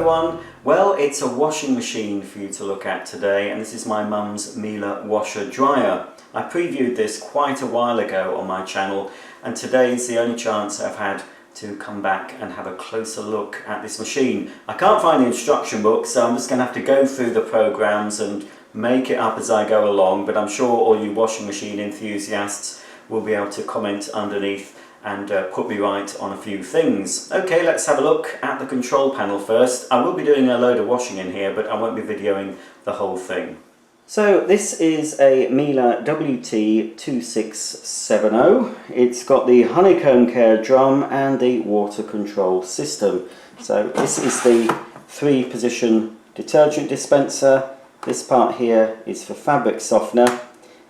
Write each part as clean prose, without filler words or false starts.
everyone. Well, it's a washing machine for you to look at today, and this is my mum's Miele Washer Dryer. I previewed this quite a while ago on my channel, and today is the only chance I've had to come back and have a closer look at this machine. I can't find the instruction book, so I'm just going to have to go through the programs and make it up as I go along, but I'm sure all you washing machine enthusiasts will be able to comment underneath and put me right on a few things. Okay, let's have a look at the control panel first. I will be doing a load of washing in here, but I won't be videoing the whole thing. So this is a Miele WT2670. It's got the honeycomb care drum and the water control system. So this is the 3-position detergent dispenser. This part here is for fabric softener.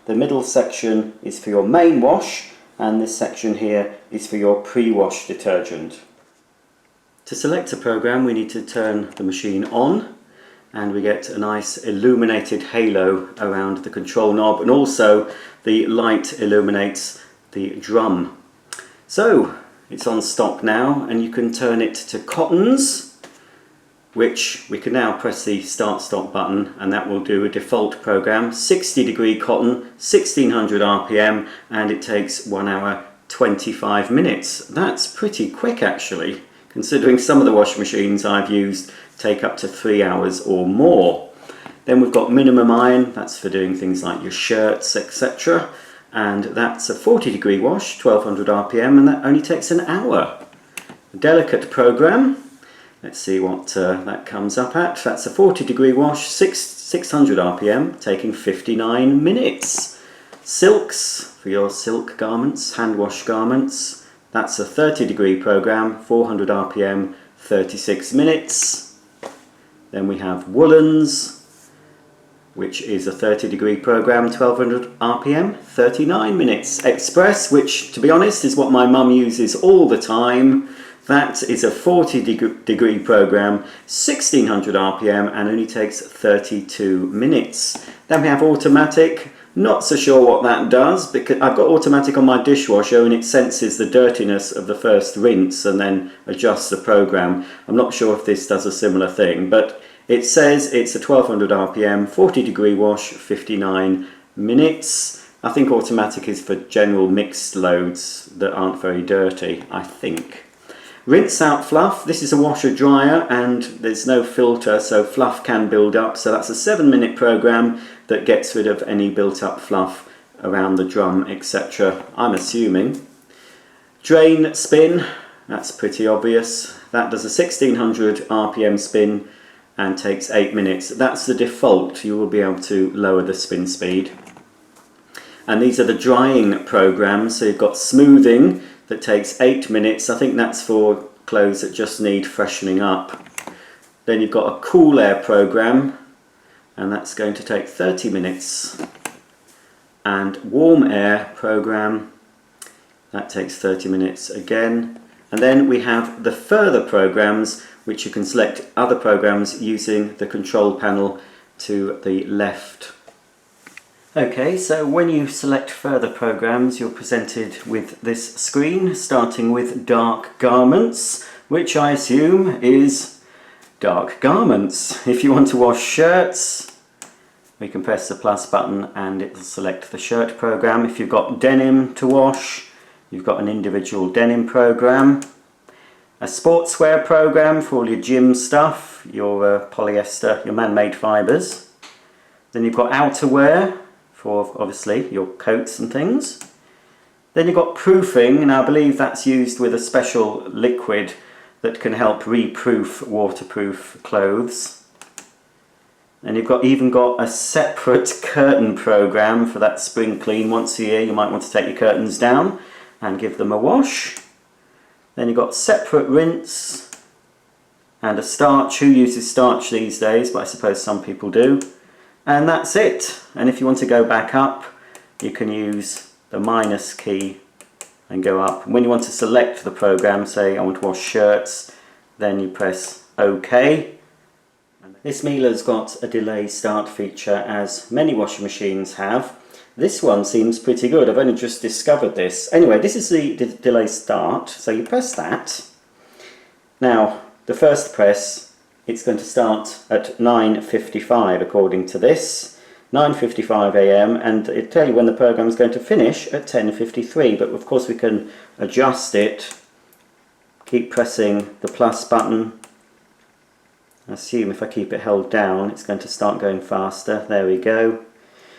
The middle section is for your main wash, and this section here is for your pre-wash detergent. To select a program, we need to turn the machine on, and we get a nice illuminated halo around the control knob, and also the light illuminates the drum. So it's on stop now, and you can turn it to cottons, which we can now press the start stop button, and that will do a default program, 60-degree cotton, 1600 RPM, and it takes 1 hour 25 minutes. That's pretty quick actually, considering some of the washing machines I've used take up to 3 hours or more. Then we've got minimum iron, that's for doing things like your shirts, etc. And that's a 40-degree wash, 1200 RPM, and that only takes an hour. A delicate program. Let's see what that comes up at. That's a 40-degree wash, 600 RPM, taking 59 minutes. Silks, for your silk garments, hand wash garments. That's a 30-degree program, 400 RPM, 36 minutes. Then we have woolens, which is a 30-degree program, 1200 RPM, 39 minutes. Express, which to be honest is what my mum uses all the time. That is a 40-degree program, 1600 RPM, and only takes 32 minutes. Then we have automatic. Not so sure what that does, because I've got automatic on my dishwasher and it senses the dirtiness of the first rinse and then adjusts the program. I'm not sure if this does a similar thing, but it says it's a 1200 RPM, 40-degree wash, 59 minutes. I think automatic is for general mixed loads that aren't very dirty, I think. Rinse out fluff. This is a washer dryer and there's no filter, so fluff can build up. So that's a 7-minute program that gets rid of any built up fluff around the drum, etc. I'm assuming. Drain spin. That's pretty obvious. That does a 1600 RPM spin and takes 8 minutes. That's the default. You will be able to lower the spin speed. And these are the drying programs. So you've got smoothing that takes 8 minutes. I think that's for clothes that just need freshening up. Then you've got a cool air program, and that's going to take 30 minutes. And warm air program, that takes 30 minutes again. And then we have the further programs, which you can select other programs using the control panel to the left. Okay, so when you select further programs, you're presented with this screen, starting with dark garments, which I assume is dark garments. If you want to wash shirts, we can press the plus button and it will select the shirt program. If you've got denim to wash, you've got an individual denim program. A sportswear program for all your gym stuff, your polyester, your man-made fibres. Then you've got outerwear, for obviously your coats and things. Then you've got proofing, and I believe that's used with a special liquid that can help reproof waterproof clothes. And you've even got a separate curtain program for that spring clean. Once a year you might want to take your curtains down and give them a wash. Then you've got separate rinse and a starch. Who uses starch these days? But I suppose some people do. And that's it. And if you want to go back up, you can use the minus key and go up. And when you want to select the program, say I want to wash shirts, then you press OK. This Miele's got a delay start feature, as many washing machines have. This one seems pretty good. I've only just discovered this. Anyway, this is the delay start. So you press that. Now, the first press it's going to start at 9:55 according to this. 9:55 AM, and it'll tell you when the program is going to finish at 10:53, but of course we can adjust it. Keep pressing the plus button. I assume if I keep it held down it's going to start going faster. There we go.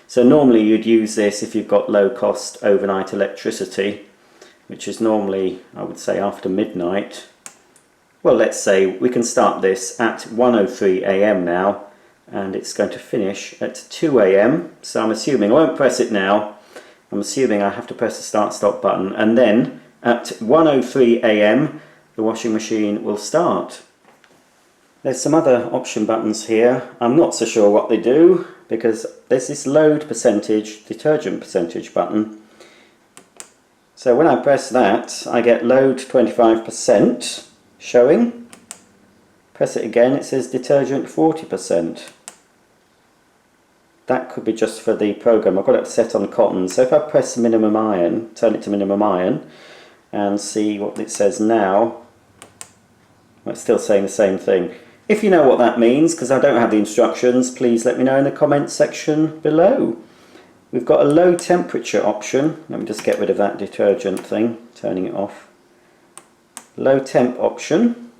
So normally you'd use this if you've got low cost overnight electricity, which is normally, I would say, after midnight. Well, let's say we can start this at 1:03 AM now, and it's going to finish at 2 AM. So I'm assuming, I won't press it now, I'm assuming I have to press the start stop button, and then at 1:03 AM the washing machine will start. There's some other option buttons here. I'm not so sure what they do, because there's this load percentage, detergent percentage button. So when I press that, I get load 25% showing. Press it again, it says detergent 40%. That could be just for the program. I've got it set on cotton. So if I press minimum iron, turn it to minimum iron, and see what it says now, well, it's still saying the same thing. If you know what that means, because I don't have the instructions, please let me know in the comments section below. We've got a low temperature option. Let me just get rid of that detergent thing, turning it off. Low temp option,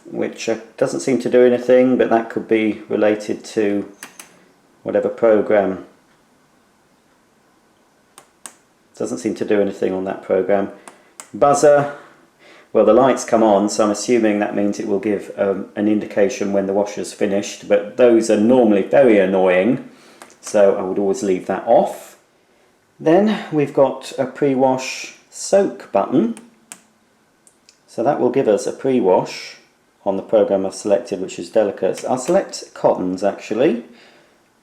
which doesn't seem to do anything, but that could be related to whatever program. Doesn't seem to do anything on that program. Buzzer. Well, the lights come on, so I'm assuming that means it will give an indication when the washer's finished, but those are normally very annoying, so I would always leave that off. Then we've got a pre-wash soak button, so that will give us a pre-wash on the program I've selected, which is delicate. I'll select cottons actually,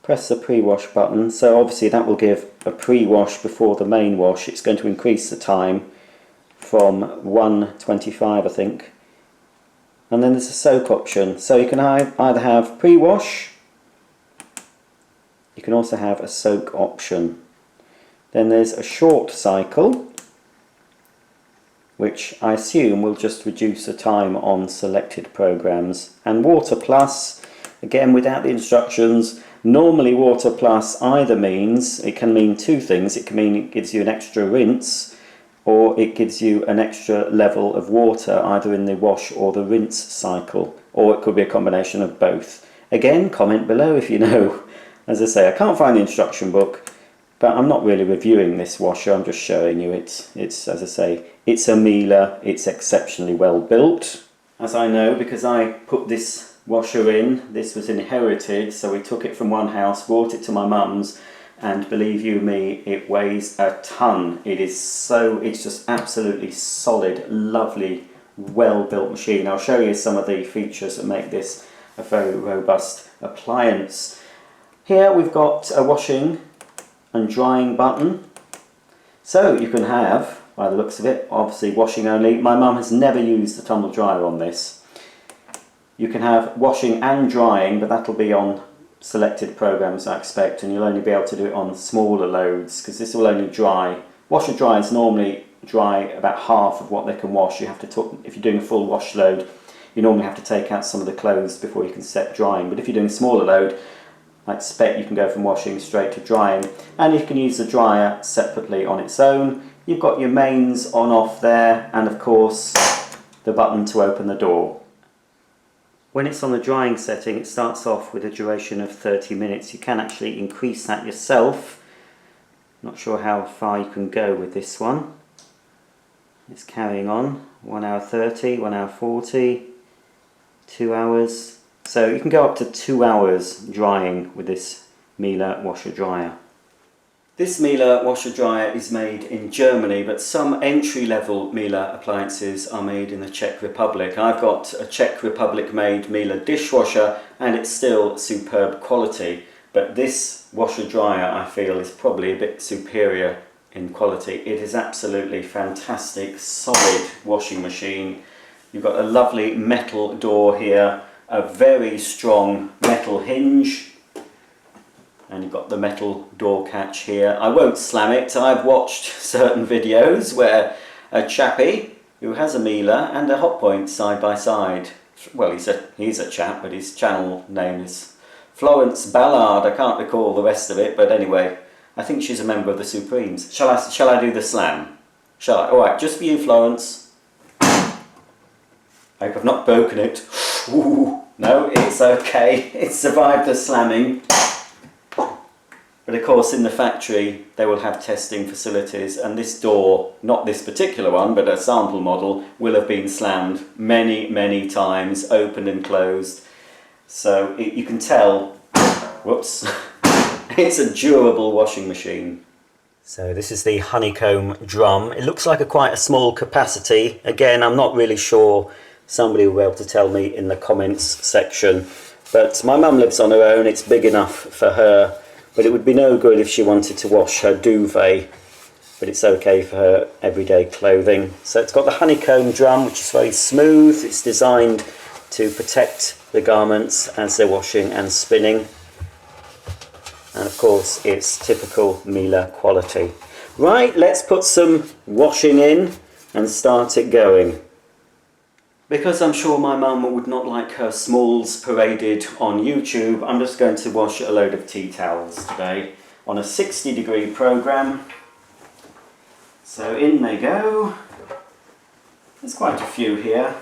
press the pre-wash button, so obviously that will give a pre-wash before the main wash. It's going to increase the time from 1:25 I think, and then there's a soak option, so you can either have pre-wash, you can also have a soak option. Then there's a short cycle, which I assume will just reduce the time on selected programs, and water plus, again without the instructions. Normally water plus either means, it can mean two things. It can mean it gives you an extra rinse, or it gives you an extra level of water either in the wash or the rinse cycle, or it could be a combination of both. Again, comment below if you know. As I say, I can't find the instruction book, but I'm not really reviewing this washer, I'm just showing you it's as I say, it's a Miele, it's exceptionally well built. As I know, because I put this washer in, this was inherited, so we took it from one house, brought it to my mum's, and believe you me, it weighs a ton. It's just absolutely solid, lovely, well-built machine. I'll show you some of the features that make this a very robust appliance. Here we've got a washing and drying button. So you can have, by the looks of it, obviously washing only. My mum has never used the tumble dryer on this. You can have washing and drying, but that'll be on selected programs I expect, and you'll only be able to do it on smaller loads, because this will only dry. Washer dryers normally dry about half of what they can wash. You have to, if you're doing a full wash load, you normally have to take out some of the clothes before you can set drying, but if you're doing a smaller load, I expect you can go from washing straight to drying, and you can use the dryer separately on its own. You've got your mains on off there, and of course the button to open the door. When it's on the drying setting, it starts off with a duration of 30 minutes. You can actually increase that yourself. Not sure how far you can go with this one. It's carrying on. 1 hour 30, 1 hour 40, 2 hours. So you can go up to 2 hours drying with this Miele Washer Dryer. This Miele Washer Dryer is made in Germany, but some entry-level Miele appliances are made in the Czech Republic. I've got a Czech Republic made Miele dishwasher, and it's still superb quality, but this washer dryer I feel is probably a bit superior in quality. It is absolutely fantastic, solid washing machine. You've got a lovely metal door here, a very strong metal hinge, and you've got the metal door catch here. I won't slam it. I've watched certain videos where a chappie who has a Miele and a Hotpoint side by side well, he's a chap, but his channel name is Florence Ballard. I can't recall the rest of it, but anyway, I think she's a member of the Supremes. Shall I do the slam? Shall I? All right, just for you, Florence. I hope I've not broken it. Ooh, no, it's okay. It survived the slamming. But of course, in the factory, they will have testing facilities, and this door, not this particular one, but a sample model, will have been slammed many, many times, opened and closed. So you can tell, whoops, it's a durable washing machine. So this is the honeycomb drum. It looks like quite a small capacity. Again, I'm not really sure. Somebody will be able to tell me in the comments section. But my mum lives on her own. It's big enough for her. But it would be no good if she wanted to wash her duvet. But it's okay for her everyday clothing. So it's got the honeycomb drum, which is very smooth. It's designed to protect the garments as they're washing and spinning. And of course, it's typical Miele quality. Right, let's put some washing in and start it going. Because I'm sure my mum would not like her smalls paraded on YouTube, I'm just going to wash a load of tea towels today on a 60-degree program. So in they go. There's quite a few here,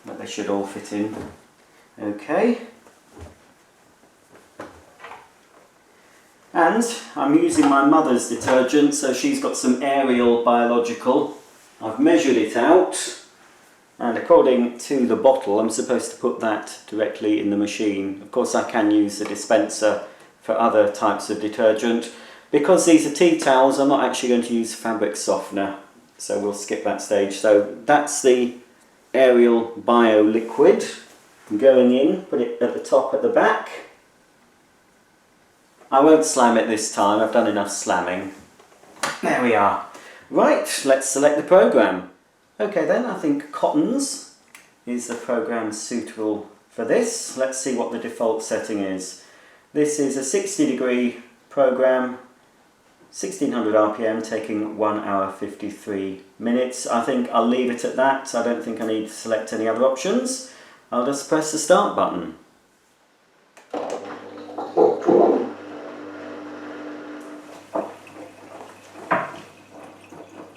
but they should all fit in. Okay. And I'm using my mother's detergent, so she's got some Ariel Biological. I've measured it out. And according to the bottle, I'm supposed to put that directly in the machine. Of course, I can use the dispenser for other types of detergent. Because these are tea towels, I'm not actually going to use fabric softener. So we'll skip that stage. So that's the Ariel Bio Liquid going in. Put it at the top, at the back. I won't slam it this time. I've done enough slamming. There we are. Right, let's select the program. Okay then, I think Cottons is the program suitable for this. Let's see what the default setting is. This is a 60-degree program, 1600 RPM, taking 1 hour 53 minutes. I think I'll leave it at that. I don't think I need to select any other options. I'll just press the start button.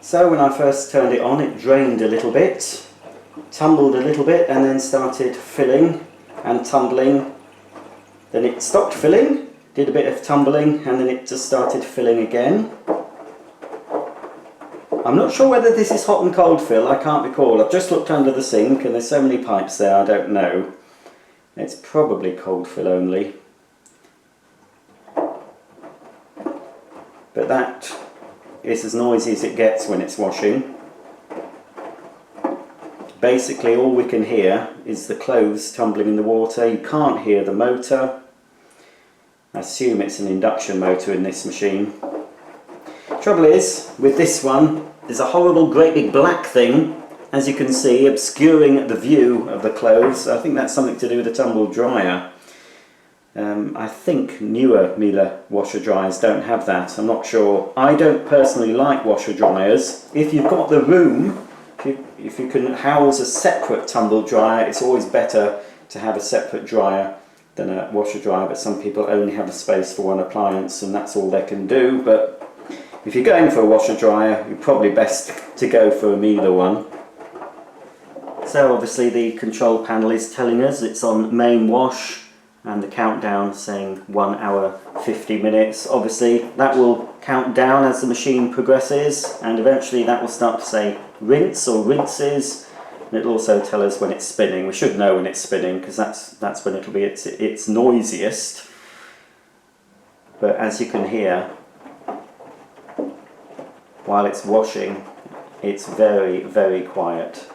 So when I first turned it on, it drained a little bit, tumbled a little bit, and then started filling and tumbling. Then it stopped filling, did a bit of tumbling, and then it just started filling again. I'm not sure whether this is hot and cold fill, I can't recall. I've just looked under the sink and there's so many pipes there, I don't know. It's probably cold fill only. But that is as noisy as it gets when it's washing. Basically all we can hear is the clothes tumbling in the water. You can't hear the motor. I assume it's an induction motor in this machine. Trouble is, with this one, there's a horrible great big black thing, as you can see, obscuring the view of the clothes. I think that's something to do with the tumble dryer. I think newer Miele washer dryers don't have that, I'm not sure. I don't personally like washer dryers. If you've got the room, if you can house a separate tumble dryer, it's always better to have a separate dryer than a washer dryer, but some people only have a space for one appliance and that's all they can do. But if you're going for a washer dryer, you're probably best to go for a Miele one. So obviously the control panel is telling us it's on main wash, and the countdown saying 1 hour 50 minutes. Obviously that will count down as the machine progresses, and eventually that will start to say rinse or rinses, and it'll also tell us when it's spinning. We should know when it's spinning because that's when it'll be its noisiest. But as you can hear, while it's washing, it's very, very quiet.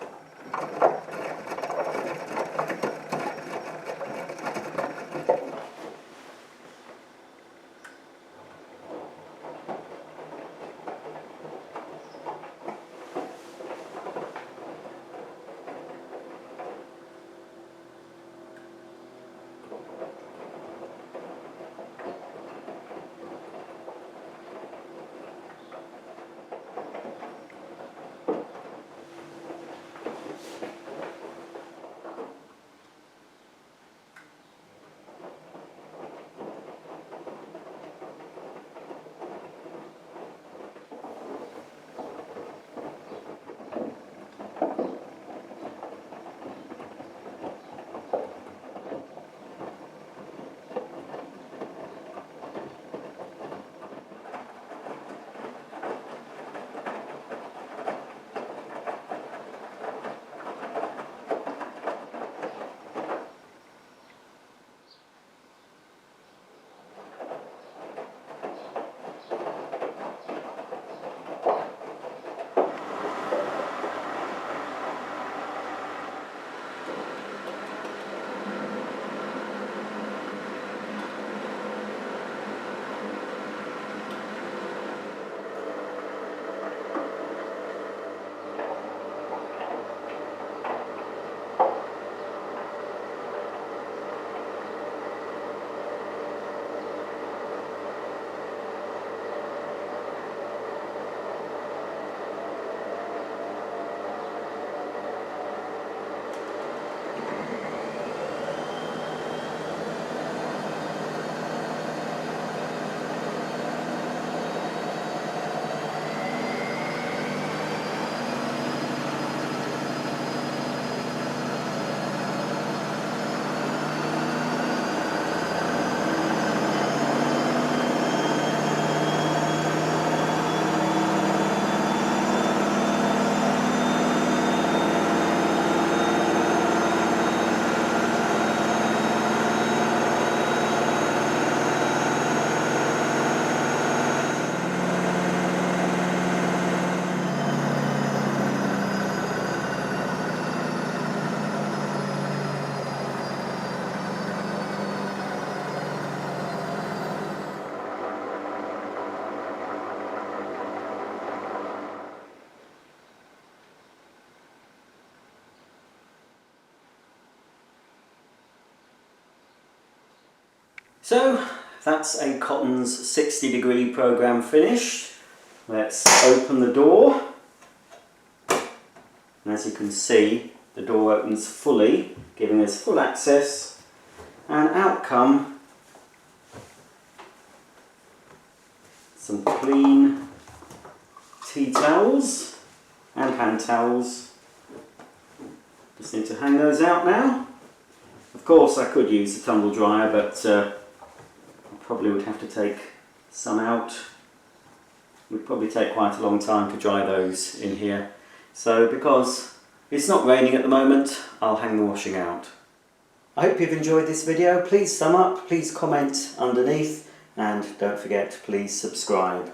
So that's a Cotton's 60-degree program finished. Let's open the door. And as you can see, the door opens fully, giving us full access, and out come some clean tea towels and hand towels. Just need to hang those out now. Of course I could use the tumble dryer, but I probably would have to take some out. It would probably take quite a long time to dry those in here. So because it's not raining at the moment, I'll hang the washing out. I hope you've enjoyed this video. Please thumb up, please comment underneath, and don't forget, please subscribe.